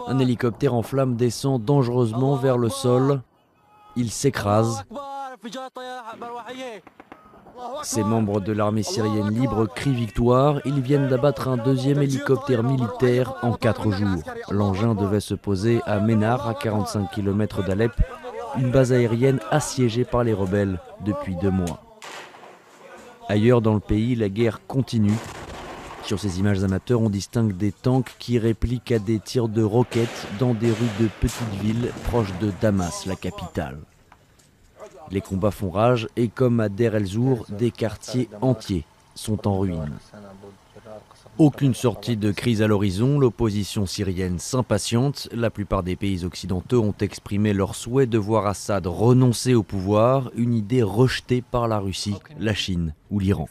Un hélicoptère en flammes descend dangereusement vers le sol. Il s'écrase. Ces membres de l'armée syrienne libre crient victoire. Ils viennent d'abattre un deuxième hélicoptère militaire en 4 jours. L'engin devait se poser à Ménar, à 45 km d'Alep, une base aérienne assiégée par les rebelles depuis 2 mois. Ailleurs dans le pays, la guerre continue. Sur ces images amateurs, on distingue des tanks qui répliquent à des tirs de roquettes dans des rues de petites villes proches de Damas, la capitale. Les combats font rage et comme à Deir el-Zour, des quartiers entiers sont en ruine. Aucune sortie de crise à l'horizon, l'opposition syrienne s'impatiente. La plupart des pays occidentaux ont exprimé leur souhait de voir Assad renoncer au pouvoir, une idée rejetée par la Russie, la Chine ou l'Iran.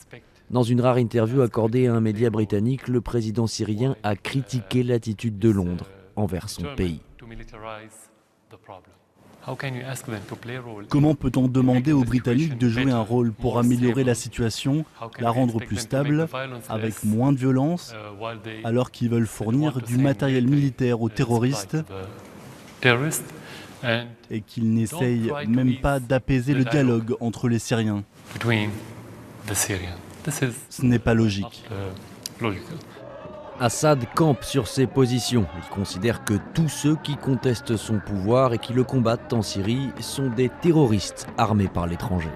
Dans une rare interview accordée à un média britannique, le président syrien a critiqué l'attitude de Londres envers son pays. Comment peut-on demander aux Britanniques de jouer un rôle pour améliorer la situation, la rendre plus stable, avec moins de violence, alors qu'ils veulent fournir du matériel militaire aux terroristes et qu'ils n'essayent même pas d'apaiser le dialogue entre les Syriens? Ce n'est pas logique. Assad campe sur ses positions. Il considère que tous ceux qui contestent son pouvoir et qui le combattent en Syrie sont des terroristes armés par l'étranger.